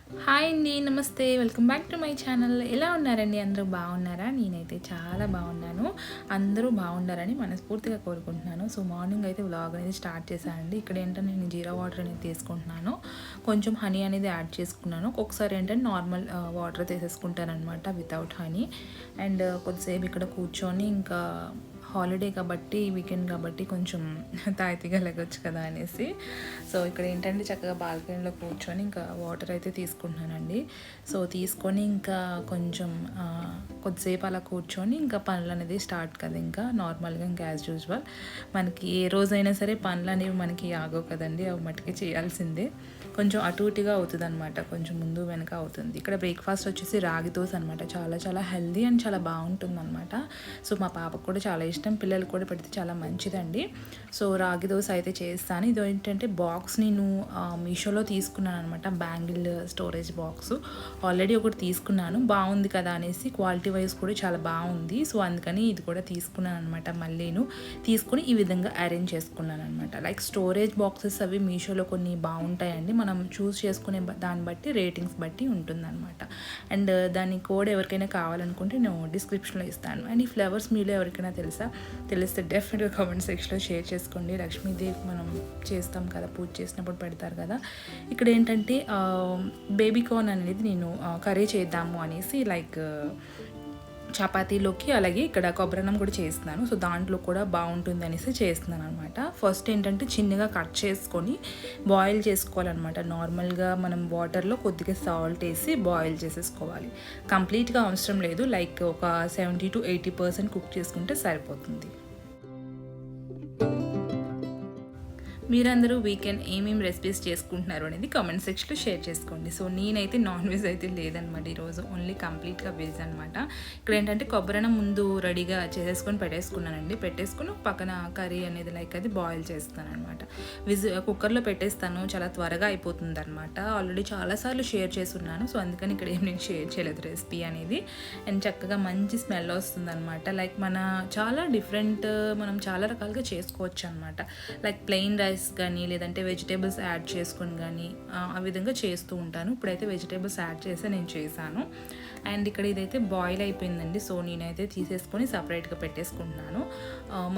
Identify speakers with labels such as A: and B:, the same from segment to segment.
A: Hi అండి. నమస్తే. Welcome back to my channel. ఎలా ఉన్నారండి? అందరూ బాగున్నారా? నేనైతే చాలా బాగున్నాను. అందరూ బాగుండాలని మనస్ఫూర్తిగా కోరుకుంటున్నాను. సో, మార్నింగ్ అయితే వ్లాగ్ అనేది స్టార్ట్ చేశానండి. ఇక్కడ ఏంటంటే నేను జీరా వాటర్ అనేది తీసుకుంటున్నాను. కొంచెం హనీ అనేది యాడ్ చేసుకున్నాను. ఒక్కొక్కసారి ఏంటంటే నార్మల్ వాటర్ తీసేసుకుంటానమాట వితౌట్ హనీ. అండ్ కొద్దిసేపు ఇక్కడ కూర్చొని ఇంకా హాలిడే కాబట్టి వీకెండ్ కాబట్టి కొంచెం తాయితీగా లెగొచ్చు కదా అనేసి సో ఇక్కడ ఏంటంటే చక్కగా బాల్కనీలో కూర్చొని ఇంకా వాటర్ అయితే తీసుకుంటున్నానండి. సో తీసుకొని ఇంకా కొంచెం కొద్దిసేపు అలా కూర్చొని ఇంకా పనులు అనేది స్టార్ట్ కదా, ఇంకా నార్మల్గా ఇంకా యాజ్ యూజువల్ మనకి ఏ రోజైనా సరే పనులు అనేవి మనకి ఆగవు కదండి, అవి మట్టుకి చేయాల్సిందే. కొంచెం అటు ఇటుగా అవుతుంది అనమాట, కొంచెం ముందు వెనక అవుతుంది. ఇక్కడ బ్రేక్ఫాస్ట్ వచ్చేసి రాగి దోశ అనమాట. చాలా చాలా హెల్దీ అండ్ చాలా బాగుంటుంది అనమాట. సో మా పాపకు కూడా చాలా ఇష్టం, పిల్లలు కూడా పెడితే చాలా మంచిదండి. సో రాగి దోశ అయితే చేస్తాను. ఇది ఏంటంటే బాక్స్ నేను మీషోలో తీసుకున్నాను అనమాట, బ్యాంగిల్ స్టోరేజ్ బాక్స్. ఆల్రెడీ ఒకటి తీసుకున్నాను, బాగుంది కదా అనేసి, క్వాలిటీ వైజ్ కూడా చాలా బాగుంది. సో అందుకని ఇది కూడా తీసుకున్నాను అనమాట. మళ్ళీను తీసుకొని ఈ విధంగా అరేంజ్ చేసుకున్నాను అనమాట. లైక్ స్టోరేజ్ బాక్సెస్ అవి మీషోలో కొన్ని బాగుంటాయండి, మనం చూస్ చేసుకునే దాన్ని బట్టి రేటింగ్స్ బట్టి ఉంటుందన్నమాట. అండ్ దాని కోడ్ ఎవరికైనా కావాలనుకుంటే నేను డిస్క్రిప్షన్లో ఇస్తాను. అండ్ ఈ ఫ్లవర్స్ మీలో ఎవరికైనా తెలిస్తే డెఫినెట్గా కామెంట్ సెక్షన్లో షేర్ చేసుకోండి. లక్ష్మీదేవి మనం చేస్తాం కదా, పూజ చేసినప్పుడు పెడతారు కదా. ఇక్కడ ఏంటంటే బేబీ కార్న్ అనేది నేను కర్రీ చేద్దాము అనేసి లైక్ చపాతీలోకి, అలాగే ఇక్కడ కొబ్బరన్నం కూడా చేస్తున్నాను. సో దాంట్లో కూడా బాగుంటుంది అనేసి చేస్తున్నాను అనమాట. ఫస్ట్ ఏంటంటే చిన్నగా కట్ చేసుకొని బాయిల్ చేసుకోవాలన్నమాట. నార్మల్గా మనం వాటర్లో కొద్దిగా సాల్ట్ వేసి బాయిల్ చేసేసుకోవాలి. కంప్లీట్గా అవసరం లేదు, లైక్ ఒక 70-80% కుక్ చేసుకుంటే సరిపోతుంది. మీరందరూ వీకెండ్ ఏమేమి రెసిపీస్ చేసుకుంటున్నారు అనేది కామెంట్ సెక్షన్లో షేర్ చేసుకోండి. సో నేనైతే నాన్ వెజ్ అయితే లేదనమాట ఈరోజు, ఓన్లీ కంప్లీట్గా వెజ్ అనమాట. ఇక్కడ ఏంటంటే కొబ్బరిన ముందు రెడీగా చేసేసుకొని పెట్టేసుకొని పక్కన కర్రీ అనేది లైక్ అది బాయిల్ చేస్తాను అనమాట. కుక్కర్లో పెట్టేస్తాను, చాలా త్వరగా అయిపోతుంది అనమాట. ఆల్రెడీ చాలాసార్లు షేర్ చేస్తున్నాను, సో అందుకని ఇక్కడ ఏం నేను షేర్ చేయలేదు రెసిపీ అనేది. అండ్ చక్కగా మంచి స్మెల్ వస్తుంది అనమాట. లైక్ చాలా డిఫరెంట్, మనం చాలా రకాలుగా చేసుకోవచ్చు అనమాట. లైక్ ప్లెయిన్ రైస్ కానీ లేదంటే వెజిటేబుల్స్ యాడ్ చేసుకొని కానీ ఆ విధంగా చేస్తూ ఉంటాను. ఇప్పుడైతే వెజిటేబుల్స్ యాడ్ చేసి నేను చేశాను. అండ్ ఇక్కడ ఇదైతే బాయిల్ అయిపోయిందండి. సో నేనైతే తీసేసుకొని సపరేట్గా పెట్టేసుకుంటున్నాను.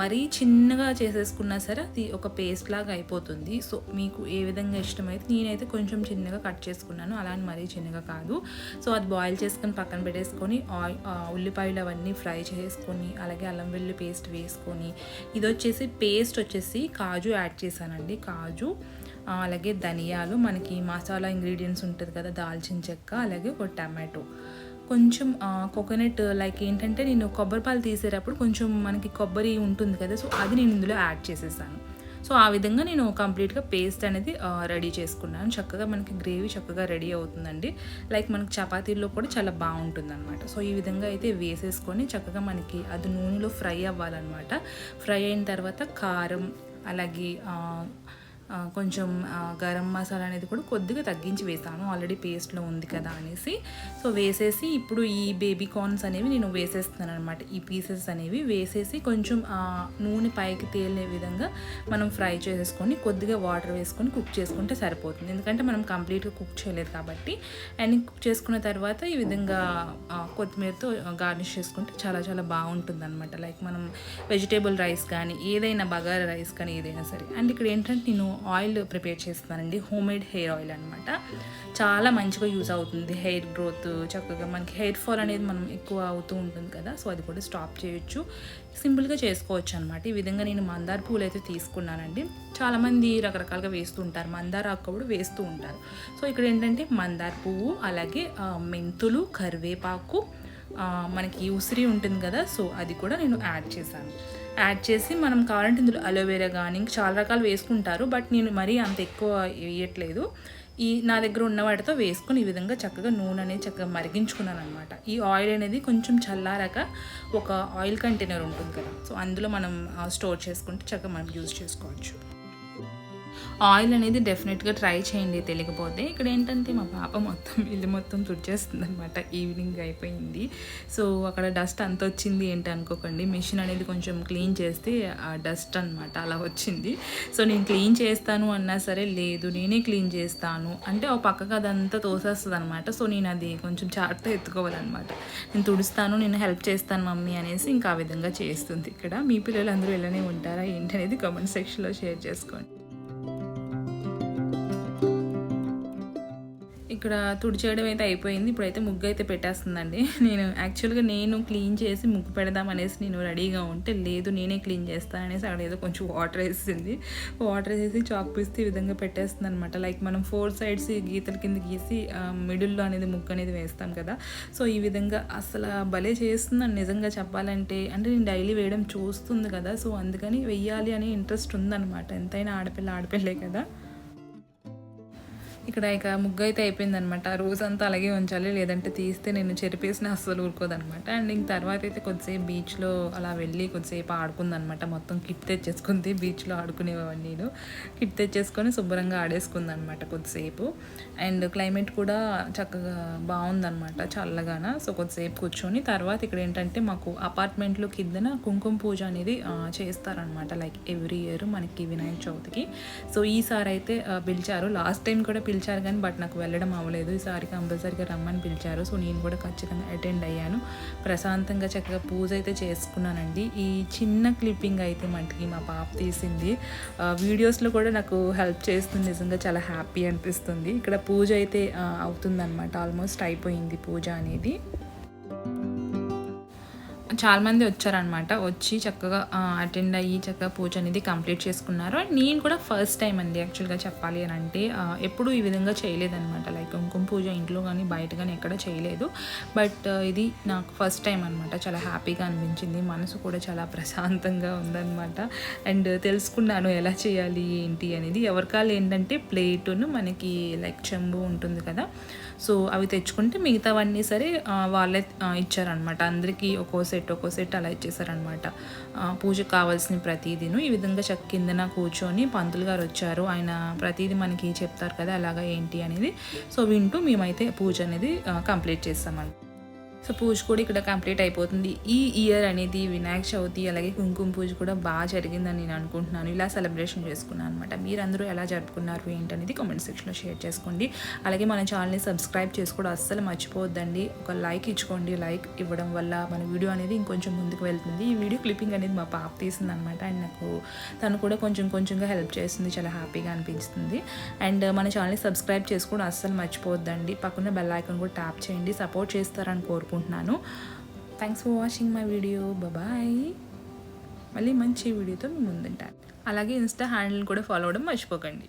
A: మరీ చిన్నగా చేసేసుకున్నా సరే అది ఒక పేస్ట్ లాగా అయిపోతుంది. సో మీకు ఏ విధంగా ఇష్టమైతే, నేనైతే కొంచెం చిన్నగా కట్ చేసుకున్నాను, అలా అని మరీ చిన్నగా కాదు. సో అది బాయిల్ చేసుకొని పక్కన పెట్టేసుకొని ఉల్లిపాయలు అవన్నీ ఫ్రై చేసుకొని, అలాగే అల్లం వెల్లుల్లి పేస్ట్ వేసుకొని, ఇది వచ్చేసి పేస్ట్ వచ్చేసి కాజు యాడ్ చేశానండి. కాజు, అలాగే ధనియాలు, మనకి మసాలా ఇంగ్రీడియంట్స్ ఉంటుంది కదా, దాల్చిన చెక్క, అలాగే ఒక టమాటో, కొంచెం కోకోనట్, లైక్ ఏంటంటే నేను కొబ్బరి పాలు తీసేటప్పుడు కొంచెం మనకి కొబ్బరి ఉంటుంది కదా, సో అది నేను ఇందులో యాడ్ చేసేసాను. సో ఆ విధంగా నేను కంప్లీట్గా పేస్ట్ అనేది రెడీ చేసుకున్నాను. చక్కగా మనకి గ్రేవీ చక్కగా రెడీ అవుతుందండి. లైక్ మనకి చపాతీల్లో కూడా చాలా బాగుంటుంది అనమాట. సో ఈ విధంగా అయితే వేసేసుకొని చక్కగా మనకి అది నూనెలో ఫ్రై అవ్వాలన్నమాట. ఫ్రై అయిన తర్వాత కారం, అలాగే కొంచెం గరం మసాలా అనేది కూడా కొద్దిగా తగ్గించి వేసాను, ఆల్రెడీ పేస్ట్లో ఉంది కదా అనేసి. సో వేసేసి ఇప్పుడు ఈ బేబీ కార్న్స్ అనేవి నేను వేసేస్తున్నాను అనమాట. ఈ పీసెస్ అనేవి వేసేసి కొంచెం నూనె పైకి తేలే విధంగా మనం ఫ్రై చేసేసుకొని కొద్దిగా వాటర్ వేసుకొని కుక్ చేసుకుంటే సరిపోతుంది, ఎందుకంటే మనం కంప్లీట్గా కుక్ చేయలేదు కాబట్టి. అండ్ కుక్ చేసుకున్న తర్వాత ఈ విధంగా కొత్తిమీరతో గార్నిష్ చేసుకుంటే చాలా చాలా బాగుంటుంది అనమాట. లైక్ మనం వెజిటేబుల్ రైస్ కానీ ఏదైనా, బగారా రైస్ కానీ ఏదైనా సరే. అండ్ ఇక్కడ ఏంటంటే నేను ఆయిల్ ప్రిపేర్ చేస్తున్నానండి, హోమ్మేడ్ హెయిర్ ఆయిల్ అనమాట. చాలా మంచిగా యూజ్ అవుతుంది, హెయిర్ గ్రోత్ చక్కగా, మనకి హెయిర్ ఫాల్ అనేది మనం ఎక్కువ అవుతూ ఉంటుంది కదా, సో అది కూడా స్టాప్ చేయొచ్చు, సింపుల్గా చేసుకోవచ్చు అనమాట. ఈ విధంగా నేను మందార పూలు అయితే తీసుకున్నానండి. చాలామంది రకరకాలుగా వేస్తూ ఉంటారు, మందార ఆకు కూడా వేస్తూ ఉంటారు. సో ఇక్కడ ఏంటంటే మందార పువ్వు, అలాగే మెంతులు, కరివేపాకు, మనకి ఉసిరి ఉంటుంది కదా, సో అది కూడా నేను యాడ్ చేసి మనం కావాలంటే ఇందులో అలోవెరా కానీ ఇంకా చాలా రకాలు వేసుకుంటారు, బట్ నేను మరీ అంత ఎక్కువ వేయట్లేదు. నా దగ్గర ఉన్న వాటితో వేసుకొని ఈ విధంగా చక్కగా నూనె అనేది చక్కగా మరిగించుకున్నాను అనమాట. ఈ ఆయిల్ అనేది కొంచెం చల్లారాక ఒక ఆయిల్ కంటైనర్ ఉంటుంది కదా, సో అందులో మనం స్టోర్ చేసుకుంటే చక్కగా మనం యూజ్ చేసుకోవచ్చు. ఆయిల్ అనేది డెఫినెట్గా ట్రై చేయండి తెలియకపోతే. ఇక్కడ ఏంటంటే మా పాప మొత్తం ఇల్లు మొత్తం తుడిచేస్తుంది అనమాట. ఈవినింగ్ అయిపోయింది. సో అక్కడ డస్ట్ అంత వచ్చింది ఏంటి అనుకోకండి, మిషన్ అనేది కొంచెం క్లీన్ చేస్తే ఆ డస్ట్ అనమాట అలా వచ్చింది. సో నేను క్లీన్ చేస్తాను అన్నా సరే లేదు నేనే క్లీన్ చేస్తాను అంటే ఒక పక్కకు అదంతా తోసేస్తుంది అనమాట. సో నేను అది కొంచెం చాటుతో ఎత్తుకోవాలన్నమాట. నేను తుడుస్తాను, నేను హెల్ప్ చేస్తాను మమ్మీ అనేసి ఇంకా ఆ విధంగా చేస్తుంది. ఇక్కడ మీ పిల్లలు అందరూ ఇలానే ఉంటారా ఏంటి అనేది కామెంట్ సెక్షన్లో షేర్ చేసుకోండి. ఇక్కడ తుడిచేయడం అయితే అయిపోయింది. ఇప్పుడైతే ముగ్గు అయితే పెట్టేస్తుందండి. నేను క్లీన్ చేసి ముగ్గు పెడదాం అనేసి నేను రెడీగా ఉంటే లేదు నేనే క్లీన్ చేస్తాను అనేసి అక్కడ ఏదో కొంచెం వాటర్ వేసింది. వాటర్ వేసేసి చాక్ పీస్తే ఈ విధంగా పెట్టేస్తుంది అనమాట. లైక్ మనం 4 సైడ్స్ గీతల కింద గీసి మిడిల్లో అనేది ముగ్గు అనేది వేస్తాం కదా. సో ఈ విధంగా అసలు భలే చేస్తుందని నిజంగా చెప్పాలంటే. అంటే నేను డైలీ వేయడం చూస్తుంది కదా, సో అందుకని వెయ్యాలి అనే ఇంట్రెస్ట్ ఉందన్నమాట. ఎంతైనా ఆడపిల్లే కదా. ఇక్కడ ఇక ముగ్గు అయితే అయిపోయిందనమాట. రోజంతా అలాగే ఉంచాలి, లేదంటే తీస్తే నేను చెరిపేసిన అస్సలు ఊరుకోదనమాట. అండ్ ఇంక తర్వాత అయితే కొద్దిసేపు బీచ్లో అలా వెళ్ళి కొద్దిసేపు ఆడుకుందనమాట. మొత్తం కిట్ తెచ్చేసుకుంది, బీచ్లో ఆడుకునేవాడిని నేను. కిట్ తెచ్చేసుకొని శుభ్రంగా ఆడేసుకుందనమాట కొద్దిసేపు. అండ్ క్లైమేట్ కూడా చక్కగా బాగుందనమాట, చల్లగాన. సో కొద్దిసేపు కూర్చొని తర్వాత ఇక్కడ ఏంటంటే మాకు అపార్ట్మెంట్లో కిందన కుంకుమ పూజ అనేది చేస్తారనమాట. లైక్ ఎవ్రీ ఇయర్ మనకి వినాయక చవితికి. సో ఈసారి అయితే పిలిచారు. లాస్ట్ టైం కూడా పిలిచారు కానీ బట్ నాకు వెళ్ళడం అవ్వలేదు. ఈసారి కంపల్సరీగా రమ్మని పిలిచారు. సో నేను కూడా ఖచ్చితంగా అటెండ్ అయ్యాను. ప్రశాంతంగా చక్కగా పూజ అయితే చేసుకున్నానండి. ఈ చిన్న క్లిప్పింగ్ అయితే మటుకి మా పాప తీసింది. వీడియోస్లో కూడా నాకు హెల్ప్ చేస్తుంది. నిజంగా చాలా హ్యాపీ అనిపిస్తుంది. ఇక్కడ పూజ అయితే అవుతుందన్నమాట. ఆల్మోస్ట్ అయిపోయింది పూజ అనేది. చాలామంది వచ్చారనమాట. వచ్చి చక్కగా అటెండ్ అయ్యి చక్కగా పూజ అనేది కంప్లీట్ చేసుకున్నారు. అండ్ నేను కూడా ఫస్ట్ టైం అండి యాక్చువల్గా చెప్పాలి అని అంటే. ఎప్పుడూ ఈ విధంగా చేయలేదన్నమాట. లైక్ కుంకుమ పూజ ఇంట్లో కానీ బయట కానీ ఎక్కడ చేయలేదు. బట్ ఇది నాకు ఫస్ట్ టైం అనమాట. చాలా హ్యాపీగా అనిపించింది. మనసు కూడా చాలా ప్రశాంతంగా ఉందన్నమాట. అండ్ తెలుసుకున్నాను ఎలా చేయాలి ఏంటి అనేది. ఎవరికాళ్ళు ఏంటంటే ప్లేటును మనకి లైక్ చెంబు ఉంటుంది కదా, సో అవి తెచ్చుకుంటే మిగతావన్నీ సరే వాళ్ళే ఇచ్చారనమాట. అందరికీ ఒక్కో సెట్ అలా ఇచ్చేసారనమాట. పూజకు కావాల్సిన ప్రతిదీను ఈ విధంగా కిందన కూర్చొని పంతులు గారు వచ్చారు. ఆయన ప్రతిదీ మనకి చెప్తారు కదా అలాగా ఏంటి అనేది. సో వింటూ మేమైతే పూజ అనేది కంప్లీట్ చేస్తామన్నమాట. సో పూజ కూడా ఇక్కడ కంప్లీట్ అయిపోతుంది. ఈ ఇయర్ అనేది వినాయక చవితి అలాగే కుంకుమ పూజ కూడా బాగా జరిగిందని నేను అనుకుంటున్నాను. ఇలా సెలబ్రేషన్ చేసుకున్నాను అనమాట. మీరందరూ ఎలా జరుపుకున్నారు ఏంటనేది కామెంట్ సెక్షన్లో షేర్ చేసుకోండి. అలాగే మన ఛానల్ని సబ్స్క్రైబ్ చేసుకోవడం అస్సలు మర్చిపోవద్దండి. ఒక లైక్ ఇచ్చుకోండి. లైక్ ఇవ్వడం వల్ల మన వీడియో అనేది ఇంకొంచెం ముందుకు వెళ్తుంది. ఈ వీడియో క్లిప్పింగ్ అనేది మా పాప తీసింది అనమాట. అండ్ నాకు తను కూడా కొంచెంగా హెల్ప్ చేస్తుంది. చాలా హ్యాపీగా అనిపిస్తుంది. అండ్ మన ఛానల్ని సబ్స్క్రైబ్ చేసుకోవడం అస్సలు మర్చిపోవద్దండి. పక్కన బెల్ ఐకాన్ కూడా ట్యాప్ చేయండి. సపోర్ట్ చేస్తారని కోరుకుంటున్నాను. Thanks for watching my video. Bye. మళ్ళీ మంచి వీడియోతో మీ ముందుంటాను. అలాగే ఇన్స్టా హ్యాండిల్ కూడా ఫాలో అవ్వడం మర్చిపోకండి.